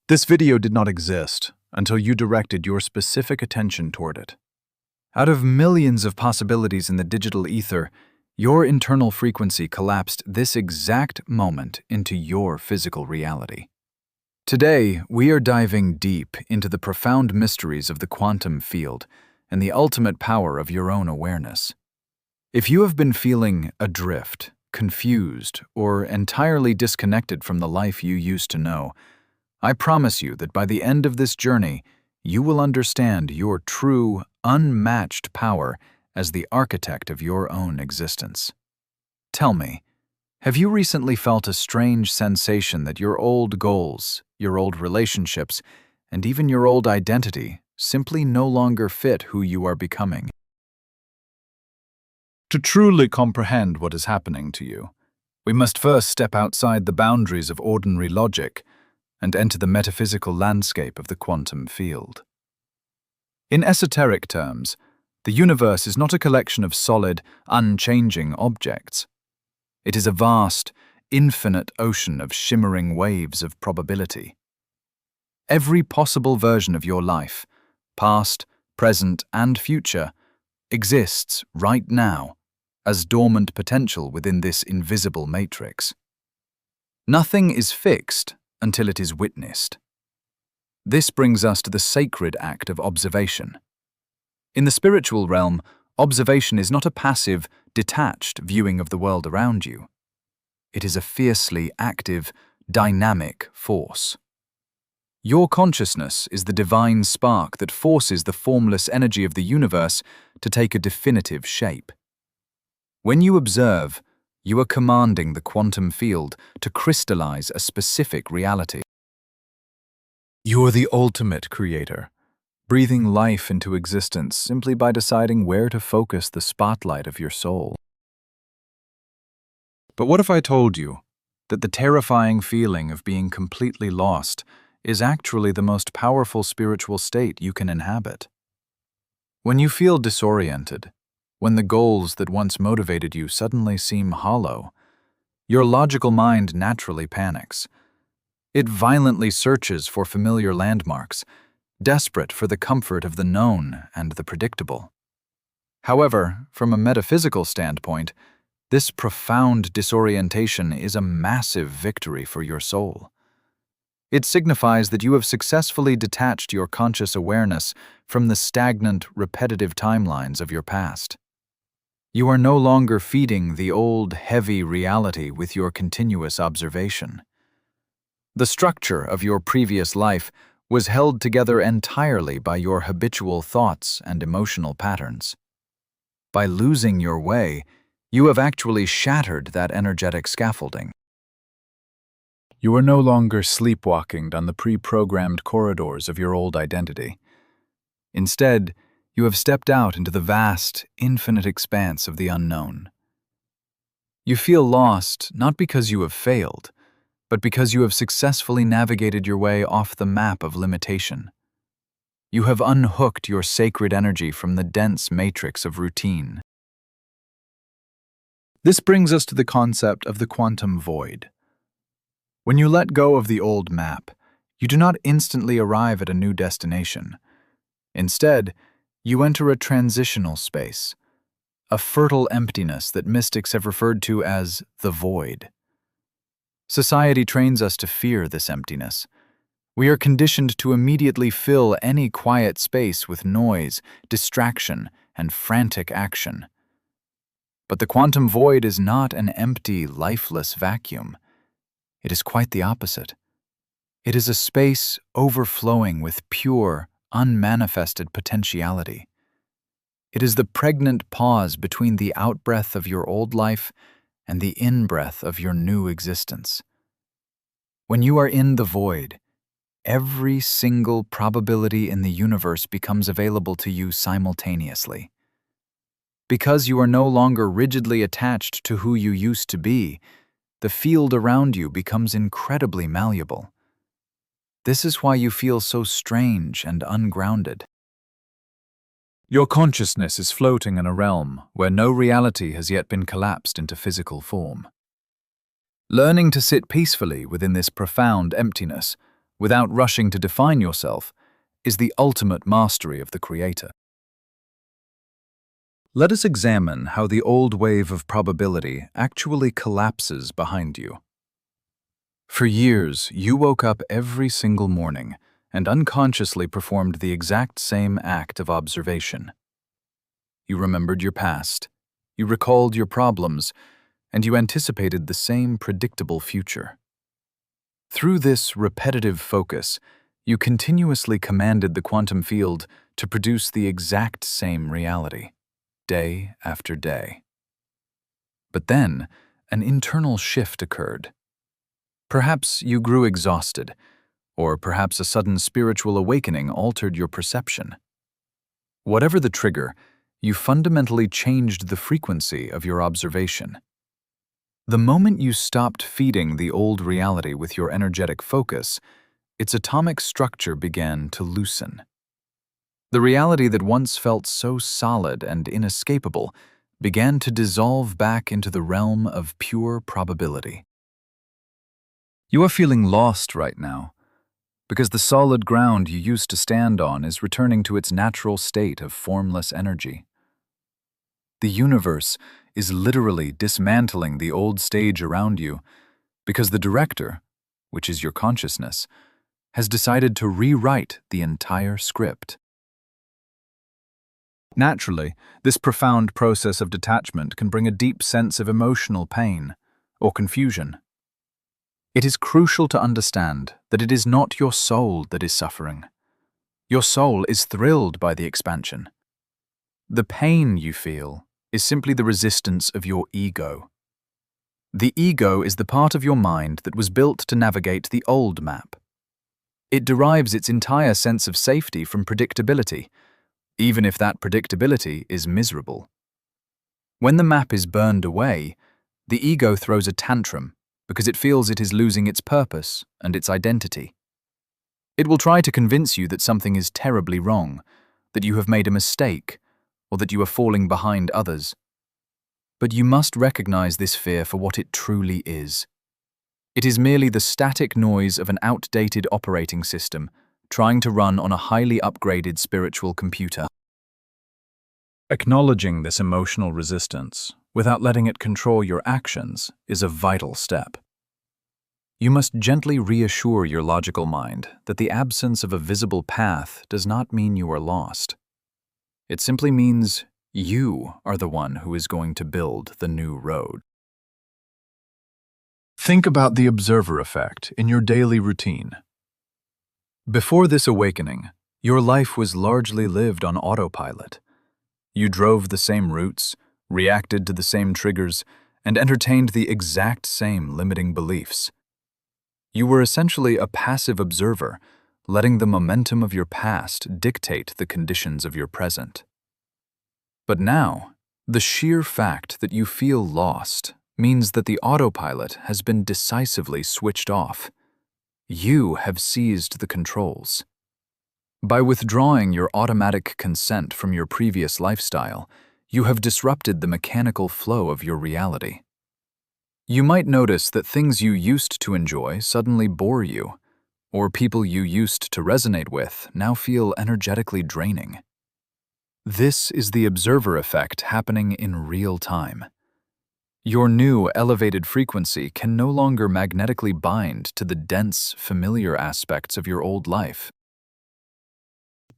This video did not exist until you directed your specific attention toward it. Out of millions of possibilities in the digital ether, your internal frequency collapsed this exact moment into your physical reality. Today, we are diving deep into the profound mysteries of the quantum field and the ultimate power of your own awareness. If you have been feeling adrift, confused, or entirely disconnected from the life you used to know, I promise you that by the end of this journey, you will understand your true, unmatched power as the architect of your own existence. Tell me, have you recently felt a strange sensation that your old goals, your old relationships, and even your old identity simply no longer fit who you are becoming? To truly comprehend what is happening to you, we must first step outside the boundaries of ordinary logic and enter the metaphysical landscape of the quantum field. In esoteric terms, the universe is not a collection of solid, unchanging objects. It is a vast, infinite ocean of shimmering waves of probability. Every possible version of your life, past, present, and future, exists right now as dormant potential within this invisible matrix. Nothing is fixed until it is witnessed. This brings us to the sacred act of observation. In the spiritual realm, observation is not a passive, detached viewing of the world around you. It is a fiercely active, dynamic force. Your consciousness is the divine spark that forces the formless energy of the universe to take a definitive shape. When you observe, you are commanding the quantum field to crystallize a specific reality. You are the ultimate creator, breathing life into existence simply by deciding where to focus the spotlight of your soul. But what if I told you that the terrifying feeling of being completely lost is actually the most powerful spiritual state you can inhabit? When you feel disoriented, when the goals that once motivated you suddenly seem hollow, your logical mind naturally panics. It violently searches for familiar landmarks, desperate for the comfort of the known and the predictable. However, from a metaphysical standpoint, this profound disorientation is a massive victory for your soul. It signifies that you have successfully detached your conscious awareness from the stagnant, repetitive timelines of your past. You are no longer feeding the old, heavy reality with your continuous observation. The structure of your previous life was held together entirely by your habitual thoughts and emotional patterns. By losing your way, you have actually shattered that energetic scaffolding. You are no longer sleepwalking down the pre-programmed corridors of your old identity. Instead, you have stepped out into the vast, infinite expanse of the unknown. You feel lost not because you have failed, but because you have successfully navigated your way off the map of limitation. You have unhooked your sacred energy from the dense matrix of routine. This brings us to the concept of the quantum void. When you let go of the old map, you do not instantly arrive at a new destination. Instead, you enter a transitional space, a fertile emptiness that mystics have referred to as the void. Society trains us to fear this emptiness. We are conditioned to immediately fill any quiet space with noise, distraction, and frantic action. But the quantum void is not an empty, lifeless vacuum. It is quite the opposite. It is a space overflowing with pure, unmanifested potentiality. It is the pregnant pause between the outbreath of your old life and the in-breath of your new existence. When you are in the void, every single probability in the universe becomes available to you simultaneously. Because you are no longer rigidly attached to who you used to be, the field around you becomes incredibly malleable. This is why you feel so strange and ungrounded. Your consciousness is floating in a realm where no reality has yet been collapsed into physical form. Learning to sit peacefully within this profound emptiness without rushing to define yourself, is the ultimate mastery of the Creator. Let us examine how the old wave of probability actually collapses behind you. For years, you woke up every single morning and unconsciously performed the exact same act of observation. You remembered your past, you recalled your problems, and you anticipated the same predictable future. Through this repetitive focus, you continuously commanded the quantum field to produce the exact same reality, day after day. But then, an internal shift occurred. Perhaps you grew exhausted, or perhaps a sudden spiritual awakening altered your perception. Whatever the trigger, you fundamentally changed the frequency of your observation. The moment you stopped feeding the old reality with your energetic focus, its atomic structure began to loosen. The reality that once felt so solid and inescapable began to dissolve back into the realm of pure probability. You are feeling lost right now, because the solid ground you used to stand on is returning to its natural state of formless energy. The universe is literally dismantling the old stage around you because the director, which is your consciousness, has decided to rewrite the entire script. Naturally, this profound process of detachment can bring a deep sense of emotional pain or confusion. It is crucial to understand that it is not your soul that is suffering. Your soul is thrilled by the expansion. The pain you feel is simply the resistance of your ego. The ego is the part of your mind that was built to navigate the old map. It derives its entire sense of safety from predictability, even if that predictability is miserable. When the map is burned away, the ego throws a tantrum because it feels it is losing its purpose and its identity. It will try to convince you that something is terribly wrong, that you have made a mistake, or that you are falling behind others. But you must recognize this fear for what it truly is. It is merely the static noise of an outdated operating system trying to run on a highly upgraded spiritual computer. Acknowledging this emotional resistance, without letting it control your actions, is a vital step. You must gently reassure your logical mind that the absence of a visible path does not mean you are lost. It simply means you are the one who is going to build the new road. Think about the observer effect in your daily routine. Before this awakening, your life was largely lived on autopilot. You drove the same routes, reacted to the same triggers, and entertained the exact same limiting beliefs. You were essentially a passive observer, letting the momentum of your past dictate the conditions of your present. But now, the sheer fact that you feel lost means that the autopilot has been decisively switched off. You have seized the controls. By withdrawing your automatic consent from your previous lifestyle, you have disrupted the mechanical flow of your reality. You might notice that things you used to enjoy suddenly bore you, or people you used to resonate with now feel energetically draining. This is the observer effect happening in real time. Your new elevated frequency can no longer magnetically bind to the dense, familiar aspects of your old life.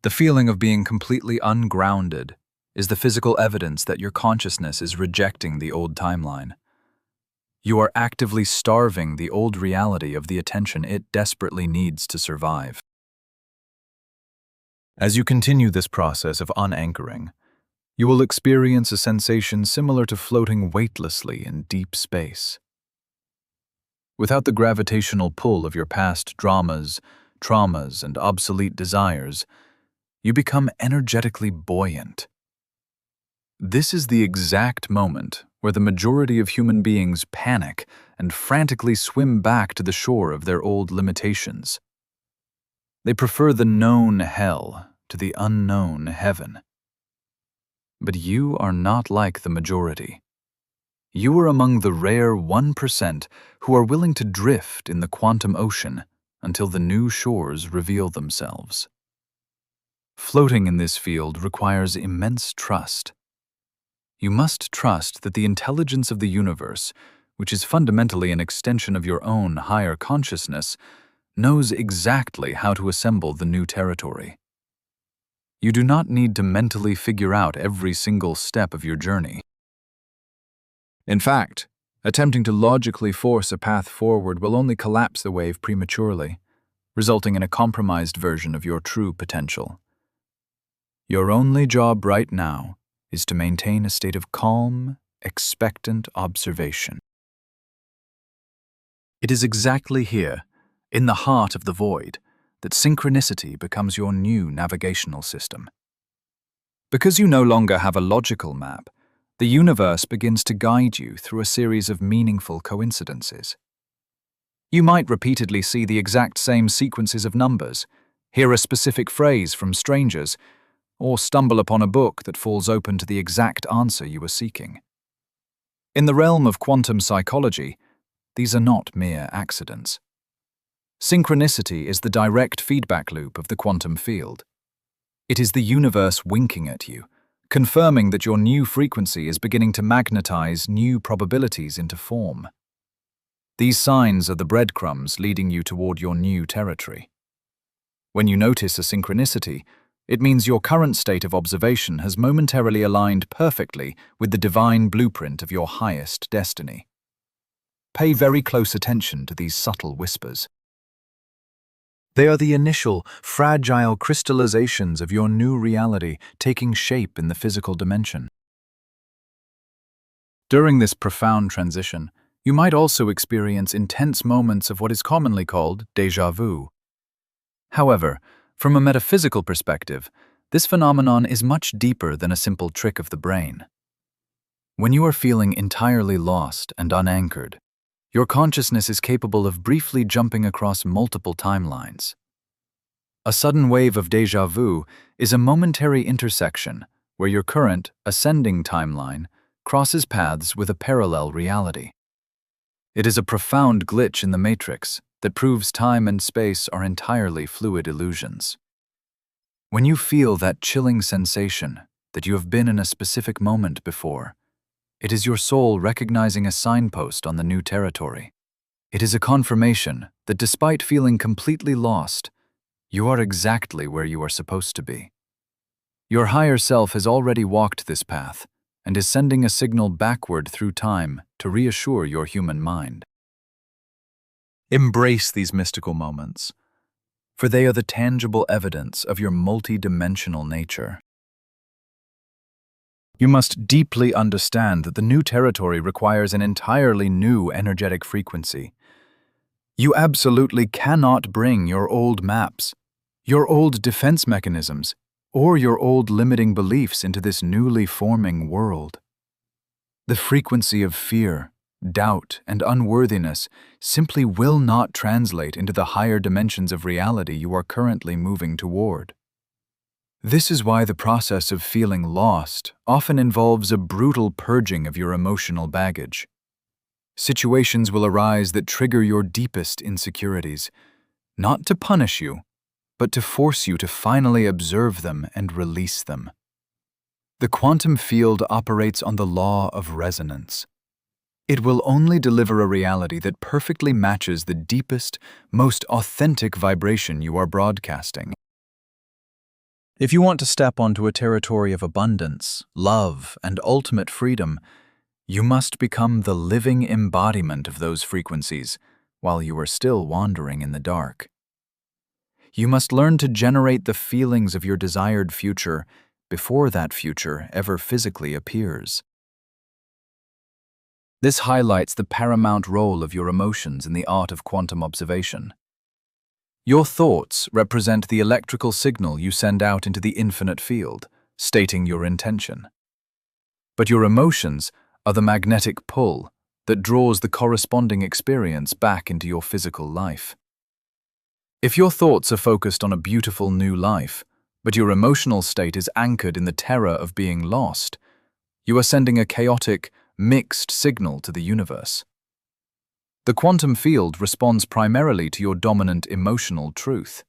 The feeling of being completely ungrounded is the physical evidence that your consciousness is rejecting the old timeline. You are actively starving the old reality of the attention it desperately needs to survive. As you continue this process of unanchoring, you will experience a sensation similar to floating weightlessly in deep space. Without the gravitational pull of your past dramas, traumas, and obsolete desires, you become energetically buoyant. This is the exact moment where the majority of human beings panic and frantically swim back to the shore of their old limitations. They prefer the known hell to the unknown heaven. But you are not like the majority. You are among the rare 1% who are willing to drift in the quantum ocean until the new shores reveal themselves. Floating in this field requires immense trust. You must trust that the intelligence of the universe, which is fundamentally an extension of your own higher consciousness, knows exactly how to assemble the new territory. You do not need to mentally figure out every single step of your journey. In fact, attempting to logically force a path forward will only collapse the wave prematurely, resulting in a compromised version of your true potential. Your only job right now is to maintain a state of calm, expectant observation. It is exactly here, in the heart of the void, that synchronicity becomes your new navigational system. Because you no longer have a logical map, the universe begins to guide you through a series of meaningful coincidences. You might repeatedly see the exact same sequences of numbers, hear a specific phrase from strangers, or stumble upon a book that falls open to the exact answer you were seeking. In the realm of quantum psychology, these are not mere accidents. Synchronicity is the direct feedback loop of the quantum field. It is the universe winking at you, confirming that your new frequency is beginning to magnetize new probabilities into form. These signs are the breadcrumbs leading you toward your new territory. When you notice a synchronicity, it means your current state of observation has momentarily aligned perfectly with the divine blueprint of your highest destiny. Pay very close attention to these subtle whispers. They are the initial, fragile crystallizations of your new reality taking shape in the physical dimension. During this profound transition, you might also experience intense moments of what is commonly called déjà vu. However, from a metaphysical perspective, this phenomenon is much deeper than a simple trick of the brain. When you are feeling entirely lost and unanchored, your consciousness is capable of briefly jumping across multiple timelines. A sudden wave of déjà vu is a momentary intersection where your current, ascending timeline crosses paths with a parallel reality. It is a profound glitch in the matrix that proves time and space are entirely fluid illusions. When you feel that chilling sensation that you have been in a specific moment before, it is your soul recognizing a signpost on the new territory. It is a confirmation that despite feeling completely lost, you are exactly where you are supposed to be. Your higher self has already walked this path and is sending a signal backward through time to reassure your human mind. Embrace these mystical moments, for they are the tangible evidence of your multi-dimensional nature. You must deeply understand that the new territory requires an entirely new energetic frequency. You absolutely cannot bring your old maps, your old defense mechanisms, or your old limiting beliefs into this newly forming world. The frequency of fear, doubt, and unworthiness simply will not translate into the higher dimensions of reality you are currently moving toward. This is why the process of feeling lost often involves a brutal purging of your emotional baggage. Situations will arise that trigger your deepest insecurities, not to punish you, but to force you to finally observe them and release them. The quantum field operates on the law of resonance. It will only deliver a reality that perfectly matches the deepest, most authentic vibration you are broadcasting. If you want to step onto a territory of abundance, love, and ultimate freedom, you must become the living embodiment of those frequencies while you are still wandering in the dark. You must learn to generate the feelings of your desired future before that future ever physically appears. This highlights the paramount role of your emotions in the art of quantum observation. Your thoughts represent the electrical signal you send out into the infinite field, stating your intention. But your emotions are the magnetic pull that draws the corresponding experience back into your physical life. If your thoughts are focused on a beautiful new life, but your emotional state is anchored in the terror of being lost, you are sending a chaotic, mixed signal to the universe. The quantum field responds primarily to your dominant emotional truth.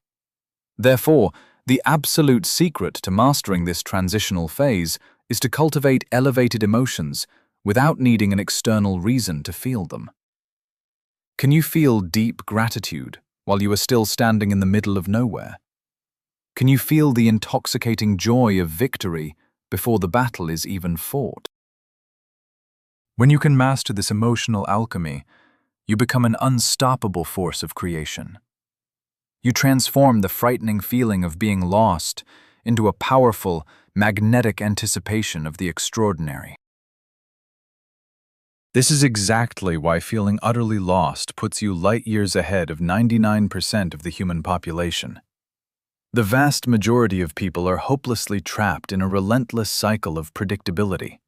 Therefore, the absolute secret to mastering this transitional phase is to cultivate elevated emotions without needing an external reason to feel them. Can you feel deep gratitude while you are still standing in the middle of nowhere? Can you feel the intoxicating joy of victory before the battle is even fought? When you can master this emotional alchemy, you become an unstoppable force of creation. You transform the frightening feeling of being lost into a powerful, magnetic anticipation of the extraordinary. This is exactly why feeling utterly lost puts you light years ahead of 99% of the human population. The vast majority of people are hopelessly trapped in a relentless cycle of predictability.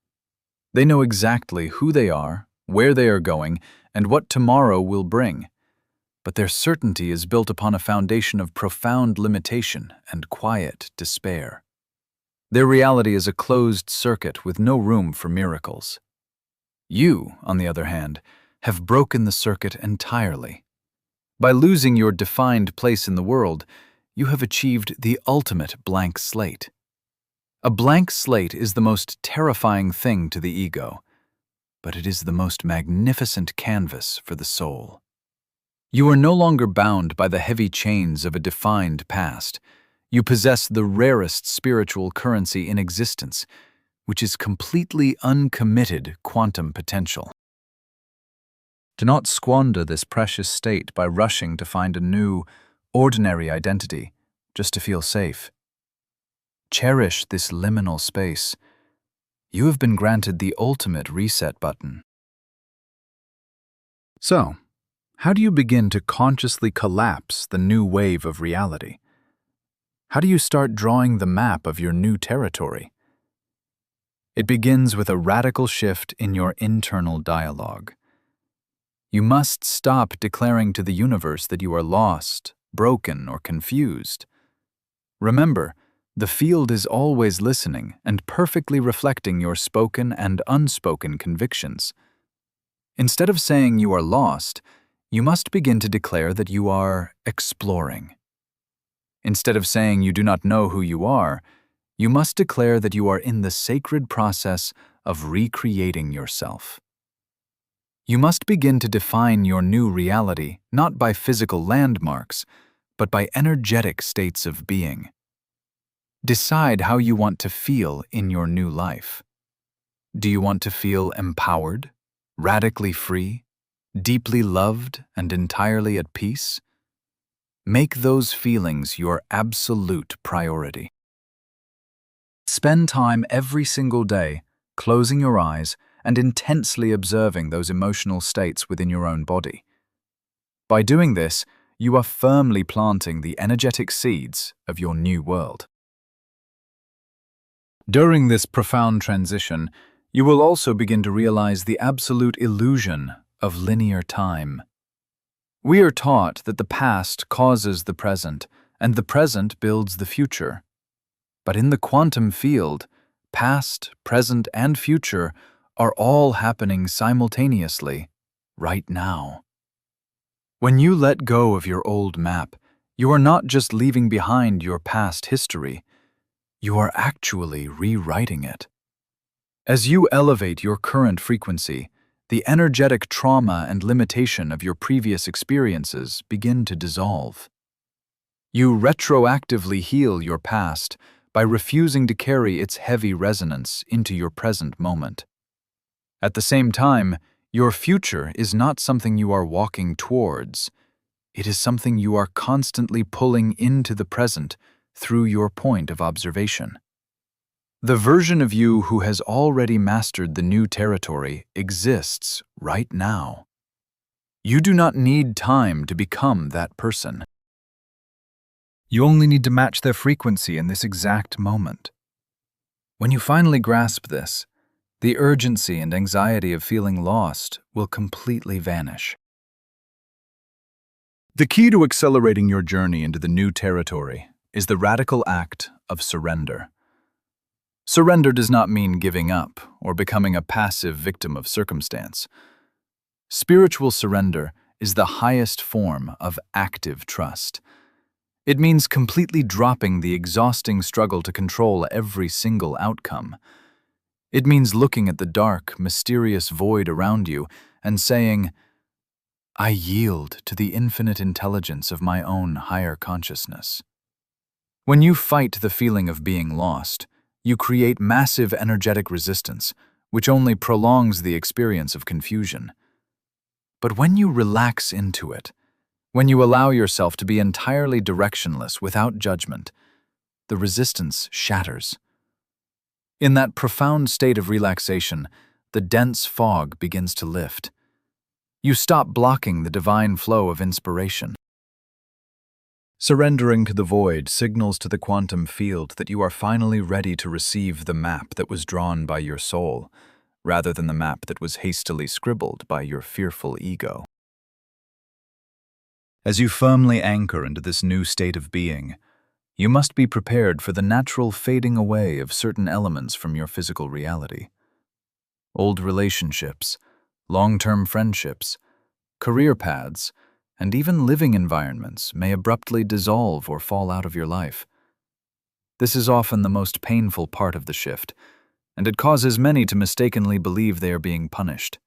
They know exactly who they are, where they are going, and what tomorrow will bring. But their certainty is built upon a foundation of profound limitation and quiet despair. Their reality is a closed circuit with no room for miracles. You, on the other hand, have broken the circuit entirely. By losing your defined place in the world, you have achieved the ultimate blank slate. A blank slate is the most terrifying thing to the ego, but it is the most magnificent canvas for the soul. You are no longer bound by the heavy chains of a defined past. You possess the rarest spiritual currency in existence, which is completely uncommitted quantum potential. Do not squander this precious state by rushing to find a new, ordinary identity just to feel safe. Cherish this liminal space. You have been granted the ultimate reset button. So, how do you begin to consciously collapse the new wave of reality? How do you start drawing the map of your new territory? It begins with a radical shift in your internal dialogue. You must stop declaring to the universe that you are lost, broken, or confused. Remember, the field is always listening and perfectly reflecting your spoken and unspoken convictions. Instead of saying you are lost, you must begin to declare that you are exploring. Instead of saying you do not know who you are, you must declare that you are in the sacred process of recreating yourself. You must begin to define your new reality not by physical landmarks, but by energetic states of being. Decide how you want to feel in your new life. Do you want to feel empowered, radically free, deeply loved, and entirely at peace? Make those feelings your absolute priority. Spend time every single day closing your eyes and intensely observing those emotional states within your own body. By doing this, you are firmly planting the energetic seeds of your new world. During this profound transition, you will also begin to realize the absolute illusion of linear time. We are taught that the past causes the present, and the present builds the future. But in the quantum field, past, present, and future are all happening simultaneously, right now. When you let go of your old map, you are not just leaving behind your past history, you are actually rewriting it. As you elevate your current frequency, the energetic trauma and limitation of your previous experiences begin to dissolve. You retroactively heal your past by refusing to carry its heavy resonance into your present moment. At the same time, your future is not something you are walking towards. It is something you are constantly pulling into the present through your point of observation. The version of you who has already mastered the new territory exists right now. You do not need time to become that person. You only need to match their frequency in this exact moment. When you finally grasp this, the urgency and anxiety of feeling lost will completely vanish. The key to accelerating your journey into the new territory is the radical act of surrender. Surrender does not mean giving up or becoming a passive victim of circumstance. Spiritual surrender is the highest form of active trust. It means completely dropping the exhausting struggle to control every single outcome. It means looking at the dark, mysterious void around you and saying, "I yield to the infinite intelligence of my own higher consciousness." When you fight the feeling of being lost, you create massive energetic resistance, which only prolongs the experience of confusion. But when you relax into it, when you allow yourself to be entirely directionless without judgment, the resistance shatters. In that profound state of relaxation, the dense fog begins to lift. You stop blocking the divine flow of inspiration. Surrendering to the void signals to the quantum field that you are finally ready to receive the map that was drawn by your soul, rather than the map that was hastily scribbled by your fearful ego. As you firmly anchor into this new state of being, you must be prepared for the natural fading away of certain elements from your physical reality. Old relationships, long-term friendships, career paths, and even living environments may abruptly dissolve or fall out of your life. This is often the most painful part of the shift, and it causes many to mistakenly believe they are being punished.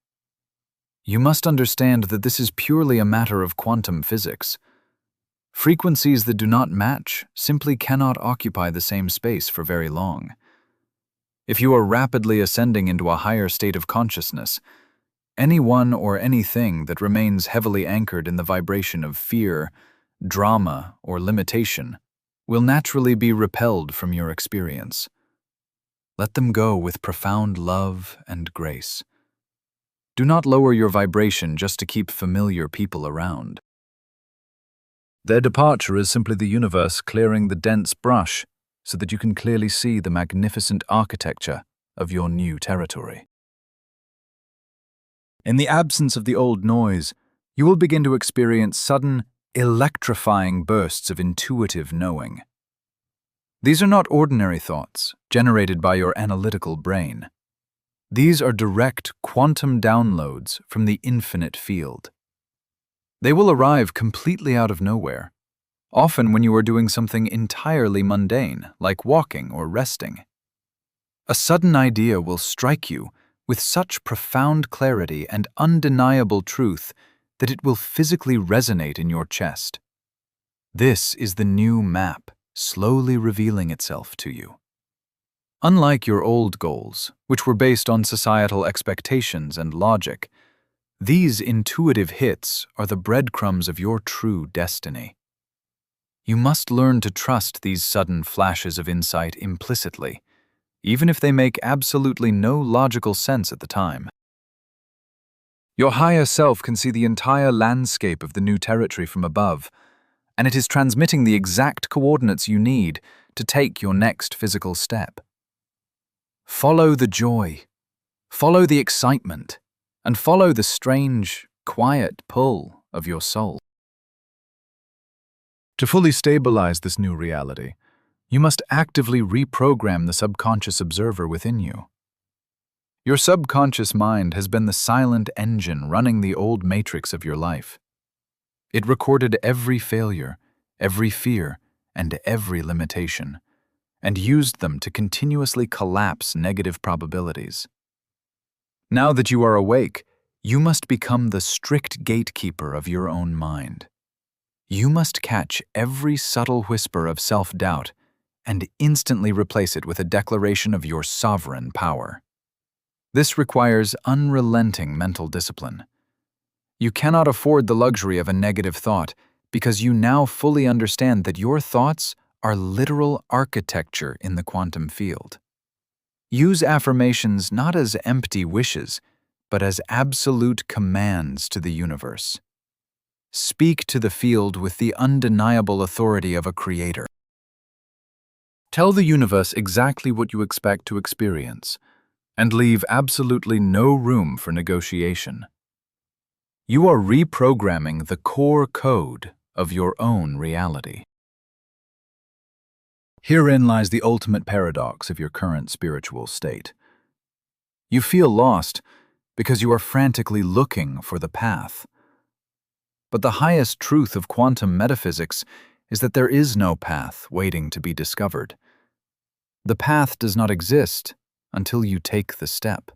You must understand that this is purely a matter of quantum physics. Frequencies that do not match simply cannot occupy the same space for very long. If you are rapidly ascending into a higher state of consciousness, anyone or anything that remains heavily anchored in the vibration of fear, drama, or limitation will naturally be repelled from your experience. Let them go with profound love and grace. Do not lower your vibration just to keep familiar people around. Their departure is simply the universe clearing the dense brush so that you can clearly see the magnificent architecture of your new territory. In the absence of the old noise, you will begin to experience sudden, electrifying bursts of intuitive knowing. These are not ordinary thoughts generated by your analytical brain. These are direct quantum downloads from the infinite field. They will arrive completely out of nowhere, often when you are doing something entirely mundane, like walking or resting. A sudden idea will strike you with such profound clarity and undeniable truth that it will physically resonate in your chest. This is the new map slowly revealing itself to you. Unlike your old goals, which were based on societal expectations and logic, these intuitive hits are the breadcrumbs of your true destiny. You must learn to trust these sudden flashes of insight implicitly, even if they make absolutely no logical sense at the time. Your higher self can see the entire landscape of the new territory from above, and it is transmitting the exact coordinates you need to take your next physical step. Follow the joy, follow the excitement, and follow the strange, quiet pull of your soul. To fully stabilize this new reality, you must actively reprogram the subconscious observer within you. Your subconscious mind has been the silent engine running the old matrix of your life. It recorded every failure, every fear, and every limitation, and used them to continuously collapse negative probabilities. Now that you are awake, you must become the strict gatekeeper of your own mind. You must catch every subtle whisper of self-doubt and instantly replace it with a declaration of your sovereign power. This requires unrelenting mental discipline. You cannot afford the luxury of a negative thought because you now fully understand that your thoughts are literal architecture in the quantum field. Use affirmations not as empty wishes, but as absolute commands to the universe. Speak to the field with the undeniable authority of a creator. Tell the universe exactly what you expect to experience, and leave absolutely no room for negotiation. You are reprogramming the core code of your own reality. Herein lies the ultimate paradox of your current spiritual state. You feel lost because you are frantically looking for the path. But the highest truth of quantum metaphysics is that there is no path waiting to be discovered. The path does not exist until you take the step.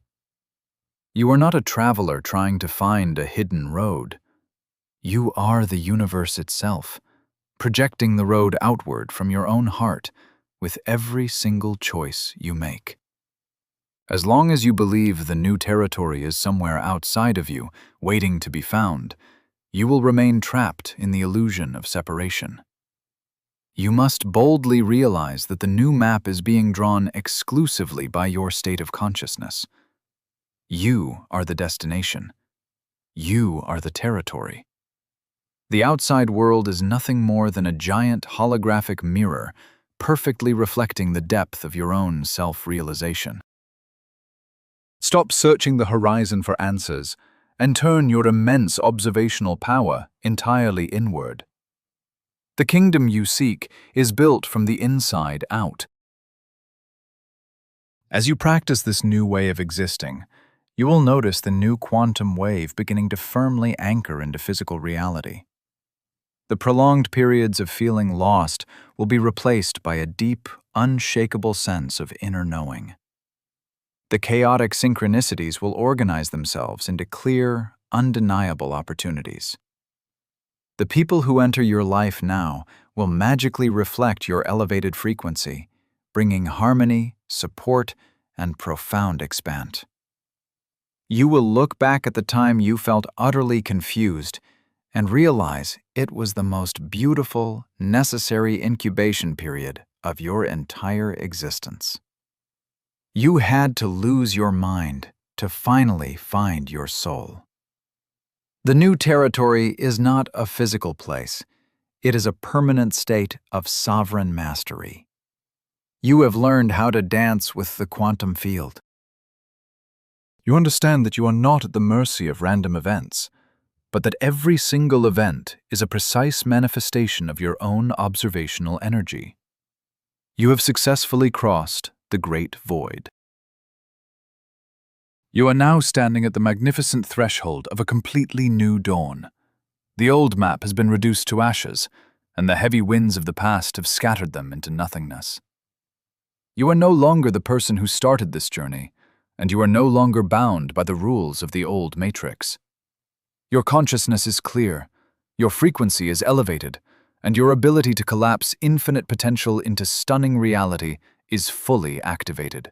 You are not a traveler trying to find a hidden road. You are the universe itself, projecting the road outward from your own heart with every single choice you make. As long as you believe the new territory is somewhere outside of you, waiting to be found, you will remain trapped in the illusion of separation. You must boldly realize that the new map is being drawn exclusively by your state of consciousness. You are the destination. You are the territory. The outside world is nothing more than a giant holographic mirror, perfectly reflecting the depth of your own self-realization. Stop searching the horizon for answers and turn your immense observational power entirely inward. The kingdom you seek is built from the inside out. As you practice this new way of existing, you will notice the new quantum wave beginning to firmly anchor into physical reality. The prolonged periods of feeling lost will be replaced by a deep, unshakable sense of inner knowing. The chaotic synchronicities will organize themselves into clear, undeniable opportunities. The people who enter your life now will magically reflect your elevated frequency, bringing harmony, support, and profound expansion. You will look back at the time you felt utterly confused and realize it was the most beautiful, necessary incubation period of your entire existence. You had to lose your mind to finally find your soul. The new territory is not a physical place. It is a permanent state of sovereign mastery. You have learned how to dance with the quantum field. You understand that you are not at the mercy of random events, but that every single event is a precise manifestation of your own observational energy. You have successfully crossed the great void. You are now standing at the magnificent threshold of a completely new dawn. The old map has been reduced to ashes, and the heavy winds of the past have scattered them into nothingness. You are no longer the person who started this journey, and you are no longer bound by the rules of the old matrix. Your consciousness is clear, your frequency is elevated, and your ability to collapse infinite potential into stunning reality is fully activated.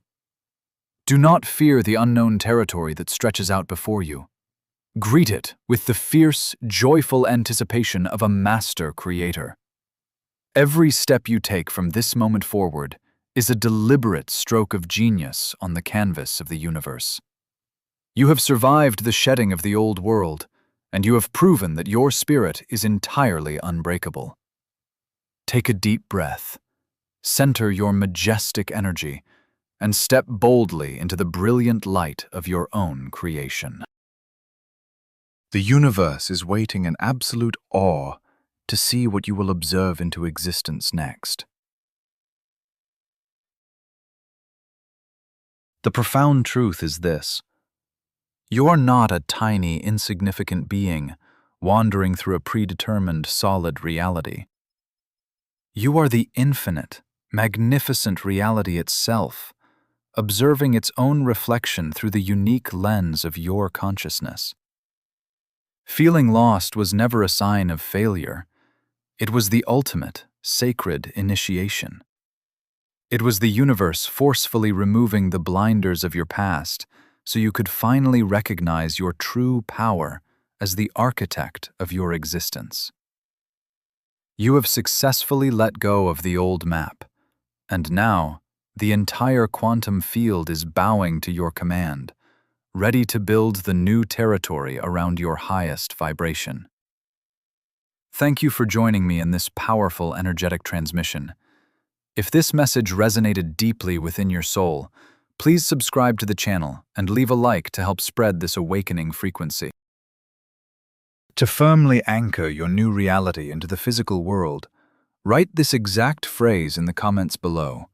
Do not fear the unknown territory that stretches out before you. Greet it with the fierce, joyful anticipation of a master creator. Every step you take from this moment forward is a deliberate stroke of genius on the canvas of the universe. You have survived the shedding of the old world, and you have proven that your spirit is entirely unbreakable. Take a deep breath, center your majestic energy, and step boldly into the brilliant light of your own creation. The universe is waiting in absolute awe to see what you will observe into existence next. The profound truth is this: you are not a tiny, insignificant being wandering through a predetermined, solid reality. You are the infinite, magnificent reality itself, observing its own reflection through the unique lens of your consciousness. Feeling lost was never a sign of failure. It was the ultimate, sacred initiation. It was the universe forcefully removing the blinders of your past so you could finally recognize your true power as the architect of your existence. You have successfully let go of the old map, and now the entire quantum field is bowing to your command, ready to build the new territory around your highest vibration. Thank you for joining me in this powerful energetic transmission. If this message resonated deeply within your soul, please subscribe to the channel and leave a like to help spread this awakening frequency. To firmly anchor your new reality into the physical world, write this exact phrase in the comments below.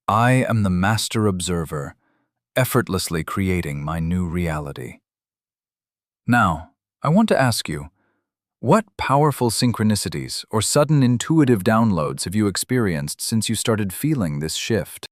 I am the master observer, effortlessly creating my new reality. Now, I want to ask you, what powerful synchronicities or sudden intuitive downloads have you experienced since you started feeling this shift?